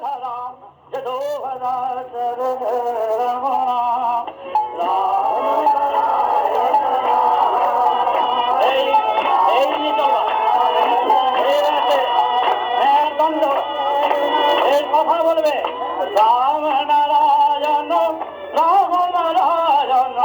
কথা বলবে রাম নারায়ণ রাম নারায়ণ।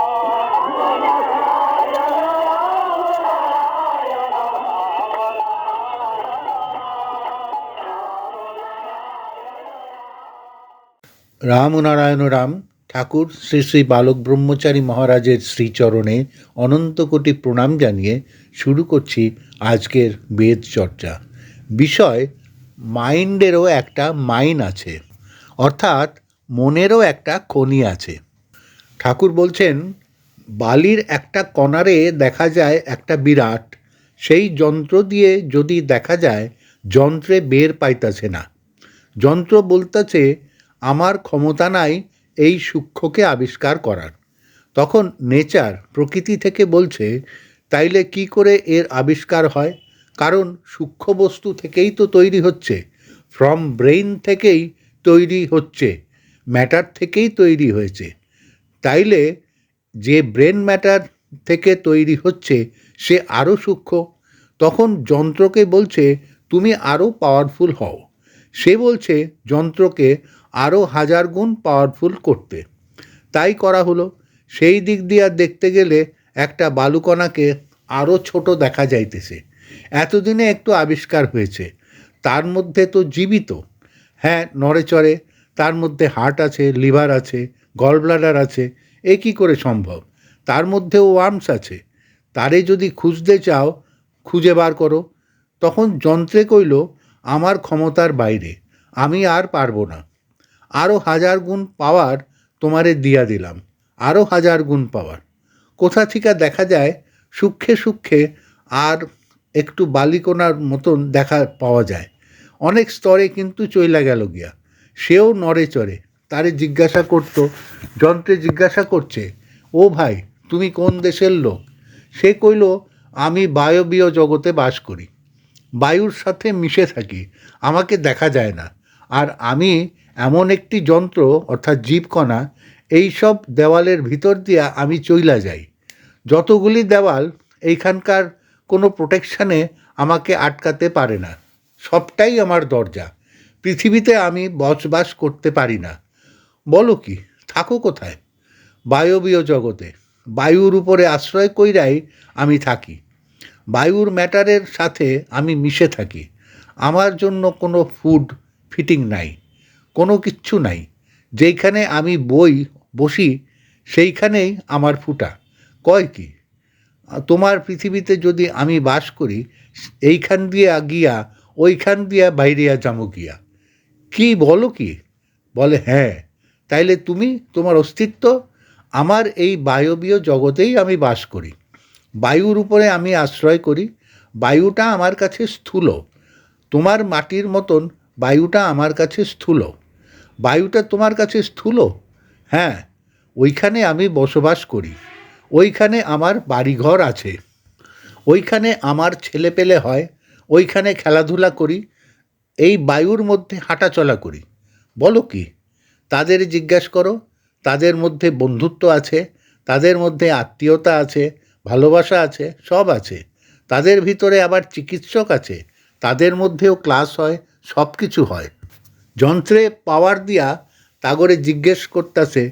রামনারায়ণ রাম ঠাকুর শ্রী শ্রী বালক ব্রহ্মচারী মহারাজের শ্রীচরণে অনন্ত কোটি প্রণাম জানিয়ে শুরু করছি আজকের বেদ চর্চা। বিষয় মাইন্ডেরও একটা মাইন আছে, অর্থাৎ মনেরও একটা খনি আছে। ঠাকুর বলছেন, বালির একটা কণারে দেখা যায় একটা বিরাট, সেই যন্ত্র দিয়ে যদি দেখা যায় যন্ত্রে বের পাইতাছে না। যন্ত্র বলতেছে আমার ক্ষমতা নাই এই সূক্ষ্মকে আবিষ্কার করার। তখন নেচার প্রকৃতি থেকে বলছে, তাইলে কি করে এর আবিষ্কার হয়? কারণ সূক্ষ্ম বস্তু থেকেই তো তৈরি হচ্ছে, ফ্রম ব্রেইন থেকেই তৈরি হচ্ছে, ম্যাটার থেকেই তৈরি হয়েছে। তাইলে যে ব্রেন ম্যাটার থেকে তৈরি হচ্ছে সে আরও সূক্ষ্ম। তখন যন্ত্রকে বলছে তুমি আরও পাওয়ারফুল হও। সে বলছে যন্ত্রকে আরও 1000 গুণ পাওয়ারফুল করতে। তাই করা হলো। সেই দিক দিয়ে দেখতে গেলে একটা বালুকণাকে আরও ছোট দেখা যাইতেছে। এতদিনে একটু আবিষ্কার হয়েছে, তার মধ্যে তো জীবিত, হ্যাঁ নড়ে চড়ে, তার মধ্যে হার্ট আছে, লিভার আছে, গল ব্লাডার আছে। এ কী করে সম্ভব? তার মধ্যেও ওয়ার্মস আছে। তারে যদি খুঁজতে চাও খুঁজে বার করো। তখন যন্ত্রে কইল আমার ক্ষমতার বাইরে, আমি আর পারবো না। আরও 1000 গুণ পাওয়ার তোমারে দিয়া দিলাম, আরও 1000 গুণ পাওয়ার। কোথা থেকে দেখা যায় সূক্ষ্মে সূক্ষ্মে আর একটু বালিকোনার মতন দেখা পাওয়া যায়। অনেক স্তরে কিন্তু চইলা গেল গিয়া। সেও নড়ে চড়ে। তারে জিজ্ঞাসা করত, যন্ত্রে জিজ্ঞাসা করছে, ও ভাই তুমি কোন দেশের লোক? সে কইল আমি বায়বীয় জগতে বাস করি, বায়ুর সাথে মিশে থাকি, আমাকে দেখা যায় না। আর আমি এমন একটি যন্ত্র, অর্থাৎ জীবকণা, এইসব দেওয়ালের ভিতর দিয়া আমি চইলা যাই। যতগুলি দেওয়াল, এইখানকার কোনো প্রোটেকশানে আমাকে আটকাতে পারে না, সবটাই আমার দরজা। পৃথিবীতে আমি বসবাস করতে পারি না। বলো কি, থাকো কোথায়? বায়বীয় জগতে। বায়ুর উপরে আশ্রয় কইরাই আমি থাকি। বায়ুর ম্যাটারের সাথে আমি মিশে থাকি। আমার জন্য কোনো ফুড ফিটিং নাই, কোনো কিচ্ছু নাই। যেইখানে আমি বসি সেইখানেই আমার ফুটা। কয় কি, তোমার পৃথিবীতে যদি আমি বাস করি, এইখান দিয়া গিয়া ওইখান দিয়া বাইরিয়া যামো গিয়া। কি বলো কি? বলে হ্যাঁ। তাইলে তুমি, তোমার অস্তিত্ব আমার এই বায়বীয় জগতেই আমি বাস করি। বায়ুর উপরে আমি আশ্রয় করি। বায়ুটা আমার কাছে স্থূল, তোমার মাটির মতন বায়ুটা আমার কাছে স্থূল। বায়ুটা তোমার কাছে স্থূল? হ্যাঁ, ওইখানে আমি বসবাস করি, ওইখানে আমার বাড়িঘর আছে, ওইখানে আমার ছেলেপেলে হয়, ওইখানে খেলাধুলা করি, এই বায়ুর মধ্যে হাঁটাচলা করি। বলো কি? তাদের জিজ্ঞেস করো, তাদের মধ্যে বন্ধুত্ব আছে, তাদের মধ্যে আত্মীয়তা আছে, ভালোবাসা আছে, সব আছে। তাদের ভিতরে আবার চিকিৎসক আছে, তাদের মধ্যেও ক্লাস হয়, সব কিছু হয়। যন্ত্রে পাওয়ার দিয়া তাগরে জিজ্ঞেস করতেছে,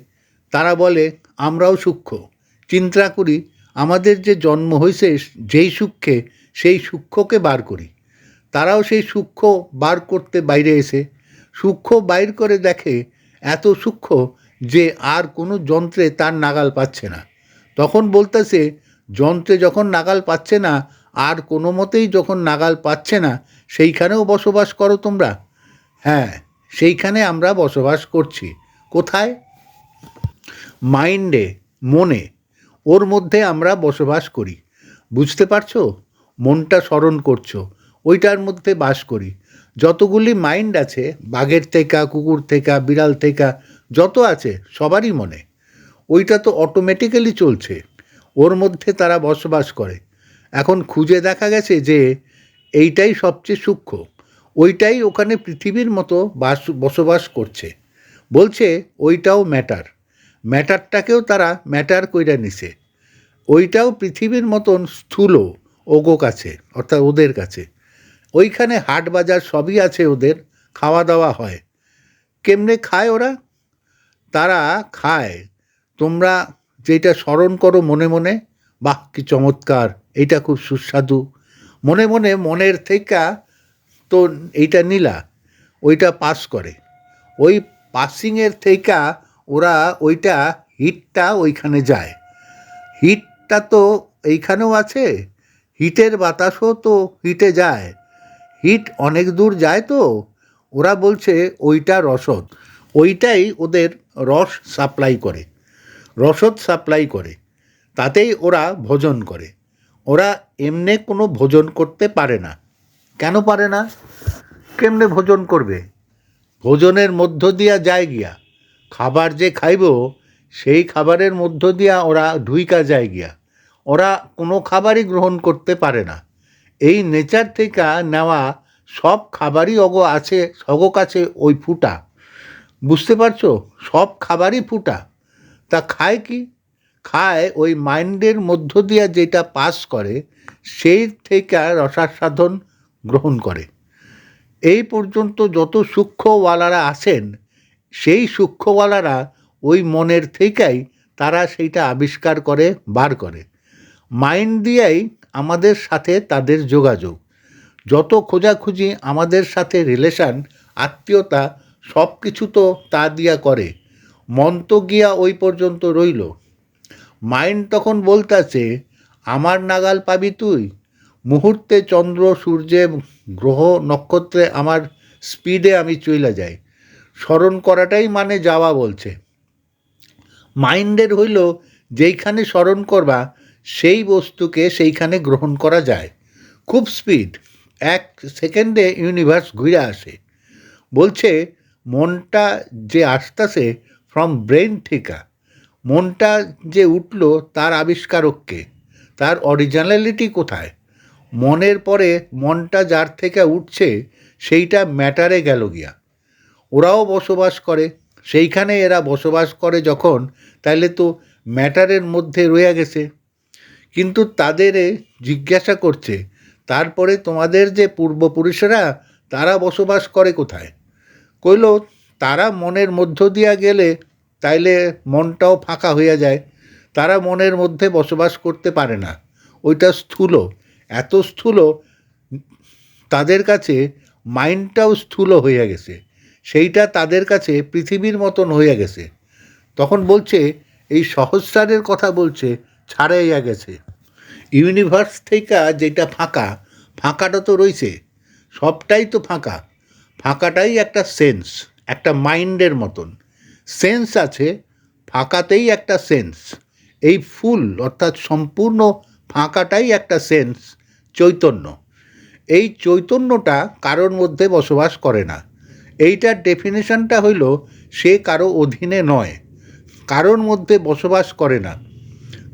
তারা বলে আমরাও সূক্ষ্ম। চিন্তা করি আমাদের যে জন্ম হয়েছে যেই সূক্ষ্মে, সেই সূক্ষ্মকে বার করি। তারাও সেই সূক্ষ্ম বার করতে বাইরে এসে সূক্ষ্ম বাইর করে দেখে এত সূক্ষ্ম যে আর কোনো যন্ত্রে তার নাগাল পাচ্ছে না। তখন বলতেছে, যন্ত্রে যখন নাগাল পাচ্ছে না, আর কোনো মতেই যখন নাগাল পাচ্ছে না, সেইখানেও বসবাস করো তোমরা? হ্যাঁ, সেইখানে আমরা বসবাস করছি। কোথায়? মাইন্ডে, মনে, ওর মধ্যে আমরা বসবাস করি। বুঝতে পারছো? মনটা স্মরণ করছো, ওইটার মধ্যে বাস করি। যতগুলি মাইন্ড আছে, বাঘের থেকে, কুকুর থেকে, বিড়াল থেকে যত আছে সবারই মনে, ওইটা তো অটোমেটিক্যালি চলছে, ওর মধ্যে তারা বসবাস করে। এখন খুঁজে দেখা গেছে যে এইটাই সবচেয়ে সূক্ষ্ম। ওইটাই ওখানে পৃথিবীর মতো বসবাস করছে। বলছে ওইটাও ম্যাটারটাকেও তারা ম্যাটার কইরা নিছে, ওইটাও পৃথিবীর মতন স্থূল ওগো কাছে, অর্থাৎ ওদের কাছে। ওইখানে হাট বাজার সবই আছে, ওদের খাওয়া দাওয়া হয়। কেমনে খায় ওরা? তারা খায়, তোমরা যেটা স্মরণ করো মনে মনে, বাহ কি চমৎকার, এইটা খুব সুস্বাদু, মনে মনে মনের থেকে তো এইটা নিলা, ওইটা পাস করে। ওই পাসিংয়ের থেকে ওরা ওইটা হিটটা ওইখানে যায়। হিটটা তো এইখানেও আছে, হিটের বাতাসও তো হিটে যায়, হিট অনেক দূর যায়। তো ওরা বলছে ওইটা রসদ, ওইটাই ওদের রসদ সাপ্লাই করে, তাতেই ওরা ভোজন করে। ওরা এমনি কোনো ভোজন করতে পারে না। কেন পারে না? কেমনে ভোজন করবে? ভোজনের মধ্য দিয়া যায় গিয়া, খাবার যে খাইব সেই খাবারের মধ্য দিয়া ওরা ঢুইকা যায় গিয়া, ওরা কোনো খাবারই গ্রহণ করতে পারে না। এই নেচার থেকে নেওয়া সব খাবারই অগ কাছে ওই ফুটা, বুঝতে পারছো? সব খাবারই ফুটা। তা খায় কি? খায় ওই মাইন্ডের মধ্য দিয়া যেটা পাস করে সেই থেকে রসাস্বাদন গ্রহণ করে। এই পর্যন্ত যত সূক্ষ্মওয়ালারা আছেন, সেই সূক্ষ্মওয়ালারা ওই মনের থেকেই তারা সেইটা আবিষ্কার করে, বার করে। মাইন্ড দিয়েই আমাদের সাথে তাদের যোগাযোগ, যত খোঁজাখুঁজি আমাদের সাথে রিলেশান, আত্মীয়তা, সব কিছু তো তা দিয়া করে। মন তো গিয়া ওই পর্যন্ত রইল। মাইন্ড তখন বলতাছে, আমার নাগাল পাবি তুই? মুহূর্তে চন্দ্র সূর্যে গ্রহ নক্ষত্রে আমার স্পিডে আমি চইলা যাই। স্মরণ করাটাই মানে যাওয়া বলছে। মাইন্ডের হইল যেইখানে স্মরণ করবা সেই বস্তুকে সেইখানে গ্রহণ করা যায়, খুব স্পিড, 1 সেকেন্ডে ইউনিভার্স ঘুরে আসে। বলছে মনটা যে আসতেছে ফ্রম ব্রেন থেকে, মনটা যে উঠল তার আবিষ্কারককে, তার অরিজিনালিটি কোথায়? মনের পরে মনটা যার থেকে উঠছে সেইটা ম্যাটারে গেল গিয়া, ওরাও বসবাস করে সেইখানে। এরা বসবাস করে যখন, তাইলে তো ম্যাটারের মধ্যে রয়ে গেছে। কিন্তু তাদের জিজ্ঞাসা করছে, তারপরে তোমাদের যে পূর্বপুরুষেরা তারা বসবাস করে কোথায়? কইল তারা মনের মধ্য দিয়া গেলে তাইলে মনটাও ফাঁকা হইয়া যায়, তারা মনের মধ্যে বসবাস করতে পারে না, ওইটা স্থূল, এত স্থূল তাদের কাছে। মাইন্ডটাও স্থূল হইয়া গেছে, সেইটা তাদের কাছে পৃথিবীর মতন হইয়া গেছে। তখন বলছে এই সহস্রারের কথা বলছে, ছাড়াইয়া গেছে ইউনিভার্স থেকে যেটা ফাঁকা, ফাঁকাটা তো রইছে, সবটাই তো ফাঁকা। ফাঁকাটাই একটা সেন্স, একটা মাইন্ডের মতন সেন্স আছে, ফাঁকাতেই একটা সেন্স। এই ফুল অর্থাৎ সম্পূর্ণ ফাঁকাটাই একটা সেন্স, চৈতন্য। এই চৈতন্যটা কারোর মধ্যে বসবাস করে না। এইটার ডেফিনেশনটা হইল সে কারো অধীনে নয়, কারোর মধ্যে বসবাস করে না,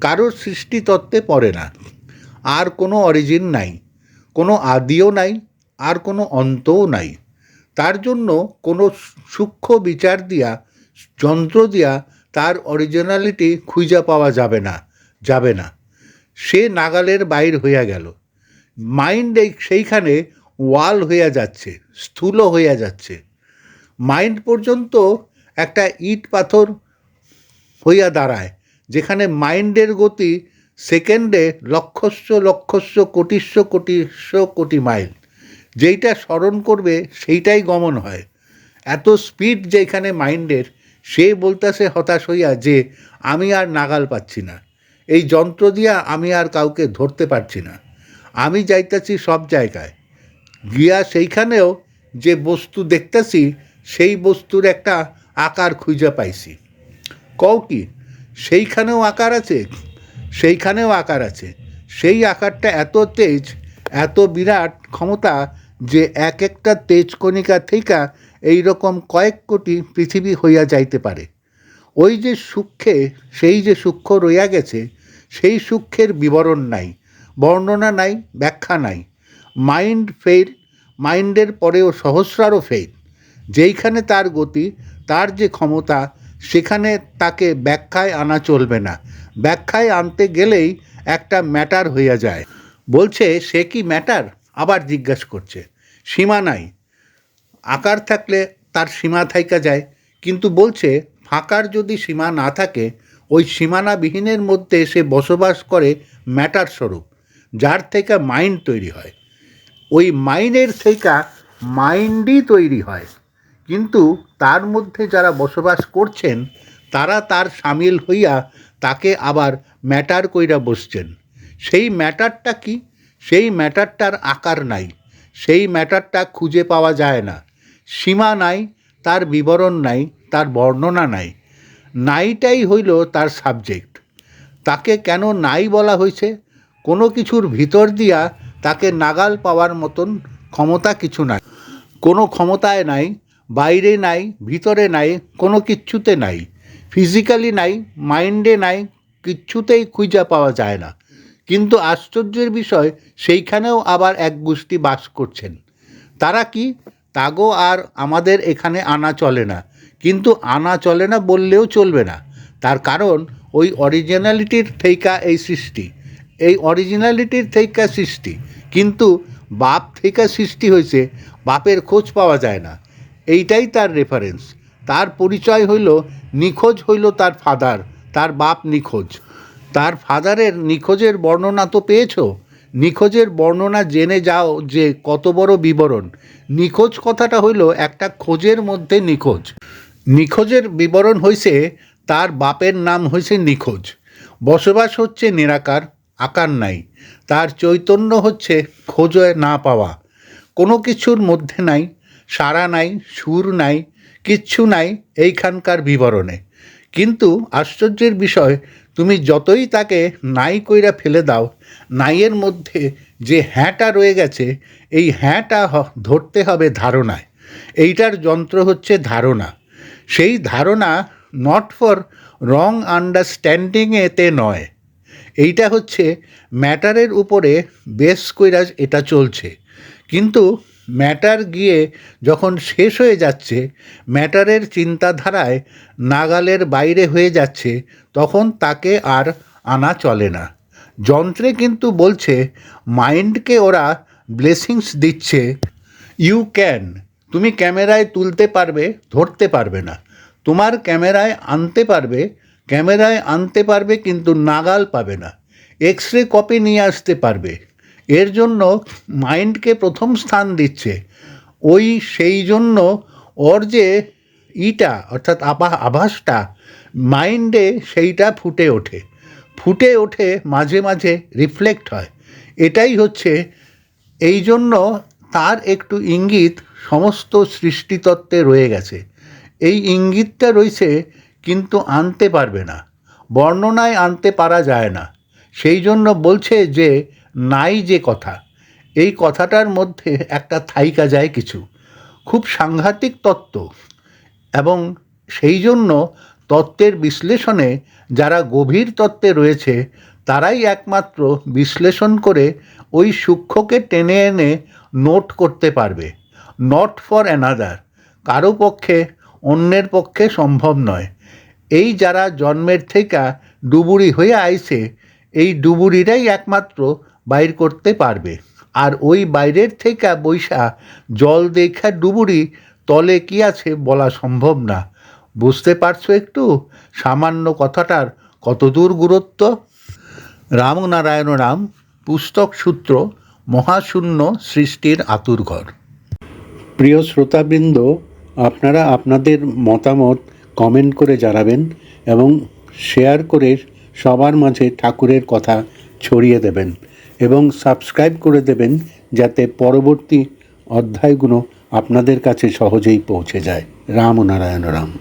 কারোর সৃষ্টিতত্ত্বে পড়ে না। আর কোনো অরিজিন নাই, কোনো আদিও নাই, আর কোনো অন্তও নাই। তার জন্য কোনো সূক্ষ্ম বিচার দিয়া, যন্ত্র দিয়া তার অরিজিনালিটি খুঁজে পাওয়া যাবে না। সে নাগালের বাইর হইয়া গেল। মাইন্ড সেইখানে ওয়াল হইয়া যাচ্ছে, স্থূল হইয়া যাচ্ছে। মাইন্ড পর্যন্ত একটা ইট পাথর হইয়া দাঁড়ায়, যেখানে মাইন্ডের গতি সেকেন্ডে লক্ষস্য কোটি মাইল। যেইটা স্মরণ করবে সেইটাই গমন হয়। এত স্পিড যেখানে মাইন্ডের, সে বলতেছে হতাশ হইয়া যে আমি আর নাগাল পাচ্ছি না, এই যন্ত্র দিয়া আমি আর কাউকে ধরতে পারছি না। আমি যাইতেছি সব জায়গায় গিয়া, সেইখানেও যে বস্তু দেখতেছি সেই বস্তুর একটা আকার খুঁজে পাইছি। কও কি? সেইখানেও আকার আছে, সেইখানেও আকার আছে। সেই আকারটা এত তেজ, এত বিরাট ক্ষমতা যে এক একটা তেজকণিকা থেকে এইরকম কয়েক কোটি পৃথিবী হইয়া যাইতে পারে। ওই যে সূক্ষ্মে, সেই যে সূক্ষ্ম রইয়া গেছে, সেই সূক্ষ্মের বিবরণ নাই, বর্ণনা নাই, ব্যাখ্যা নাই। মাইন্ডের পরেও সহস্রারও ফেইথ। যেইখানে তার গতি, তার যে ক্ষমতা, সেখানে তাকে ব্যাখ্যায় আনা চলবে না। ব্যাখ্যায় আনতে গেলেই একটা ম্যাটার হইয়া যায়। বলছে সে কি ম্যাটার? আবার জিজ্ঞাসা করছে। সীমা নাই। আকার থাকলে তার সীমা থাইকা যায়, কিন্তু বলছে ফাঁকার যদি সীমা না থাকে, ওই সীমানাবিহীনের মধ্যে সে বসবাস করে ম্যাটার স্বরূপ, যার থেকে মাইন্ড তৈরি হয়। ওই মাইন্ডের থেকে মাইন্ডই তৈরি হয়, কিন্তু তার মধ্যে যারা বসবাস করছেন তারা তার সামিল হইয়া তাকে আবার ম্যাটার কইরা বসছেন। সেই ম্যাটারটা কি? সেই ম্যাটারটার আকার নাই, সেই ম্যাটারটা খুঁজে পাওয়া যায় না। সীমা নাই, তার বিবরণ নাই, তার বর্ণনা নাই। নাইটাই হইল তার সাবজেক্ট। তাকে কেন নাই বলা হয়েছে? কোনো কিছুর ভিতর দিয়া তাকে নাগাল পাওয়ার মতন ক্ষমতা কিছু নাই। কোনো ক্ষমতায় নাই, বাইরে নাই, ভিতরে নাই, কোনো কিচ্ছুতে নাই। ফিজিক্যালি নাই, মাইন্ডে নাই, কিচ্ছুতেই খুঁজে পাওয়া যায় না। কিন্তু আশ্চর্যের বিষয়, সেইখানেও আবার এক গোষ্ঠী বাস করছেন। তারা কি? তাগো আর আমাদের এখানে আনা চলে না। কিন্তু আনা চলে না বললেও চলবে না। তার কারণ ওই অরিজিনালিটির থেইকা এই সৃষ্টি, এই অরিজিনালিটির থেইকা সৃষ্টি। কিন্তু বাপ থেকে সৃষ্টি হয়েছে, বাপের খোঁজ পাওয়া যায় না। এইটাই তার রেফারেন্স। তার পরিচয় হইল নিখোঁজ হইল তার ফাদার, তার বাপ নিখোঁজ। তার ফাদারের নিখোঁজের বর্ণনা তো পেয়েছ? নিখোঁজের বর্ণনা জেনে যাও যে কত বড় বিবরণ। নিখোঁজ কথাটা হইল একটা খোঁজের মধ্যে নিখোঁজ। নিখোঁজের বিবরণ হইছে তার বাপের নাম হইছে নিখোঁজ। বসবাস হচ্ছে নিরাকার, আকার নাই। তার চৈতন্য হচ্ছে খোঁজে না পাওয়া। কোনো কিছুর মধ্যে নাই, সাড়া নাই, সুর নাই, কিচ্ছু নাই এইখানকার বিবরণে। কিন্তু আশ্চর্যের বিষয়, তুমি যতই তাকে নাই কইরা ফেলে দাও, নাইয়ের মধ্যে যে হ্যাঁটা রয়ে গেছে, এই হ্যাঁটা ধরতে হবে ধারণায়। এইটার যন্ত্র হচ্ছে ধারণা। সেই ধারণা নট ফর রং আন্ডারস্ট্যান্ডিংয়েতে নয়। এইটা হচ্ছে ম্যাটারের উপরে বেস কইরা এটা চলছে। কিন্তু ম্যাটার গিয়ে যখন শেষ হয়ে যাচ্ছে, ম্যাটারের চিন্তাধারায় নাগালের বাইরে হয়ে যাচ্ছে, তখন তাকে আর আনা চলে না। যন্ত্রে কিন্তু বলছে, মাইন্ডকে ওরা ব্লেসিংস দিচ্ছে, ইউ ক্যান। তুমি ক্যামেরায় তুলতে পারবে, ধরতে পারবে না। তোমার ক্যামেরায় আনতে পারবে কিন্তু নাগাল পাবে না। এক্স রে কপি নিয়ে আসতে পারবে। এর জন্য মাইন্ডকে প্রথম স্থান দিচ্ছে। সেই জন্য ওর যে অর্থাৎ আভাসটা মাইন্ডে, সেইটা ফুটে ওঠে মাঝে মাঝে রিফ্লেক্ট হয়। এটাই হচ্ছে, এই জন্য তার একটু ইঙ্গিত সমস্ত সৃষ্টিতত্ত্বে রয়ে গেছে। এই ইঙ্গিতটা রয়েছে, কিন্তু আনতে পারবে না, বর্ণনায় আনতে পারা যায় না। সেই জন্য বলছে যে নাই যে কথা, এই কথাটার মধ্যে একটা থাইকা যায় কিছু খুব সাংঘাতিক তত্ত্ব। এবং সেই জন্য তত্ত্বের বিশ্লেষণে যারা গভীর তত্ত্বে রয়েছে, তারাই একমাত্র বিশ্লেষণ করে ওই সূক্ষ্মকে টেনে এনে নোট করতে পারবে। নট ফর অ্যানাদার, কারো পক্ষে, অন্যের পক্ষে সম্ভব নয়। এই যারা জন্মের থেকে ডুবুরি হয়ে আইছে, এই ডুবুরিরাই একমাত্র বাইর করতে পারবে। আর ওই বাইরের থেকে বৈশা জল দেখা ডুবুরি তলে কি আছে বলা সম্ভব না। বুঝতে পারছো একটু সামান্য কথাটার কতদূর গুরুত্ব? রামনারায়ণ রাম, পুস্তক সূত্র, মহাশূন্য সৃষ্টির আতুরঘর। প্রিয় শ্রোতাবৃন্দ, আপনারা আপনাদের মতামত কমেন্ট করে জানাবেন এবং শেয়ার করে সবার মাঝে ঠাকুরের কথা ছড়িয়ে দেবেন এবং সাবস্ক্রাইব করে দেবেন, যাতে পরবর্তী অধ্যায়গুলো আপনাদের কাছে সহজেই পৌঁছে যায়। রামনারায়ণ রাম।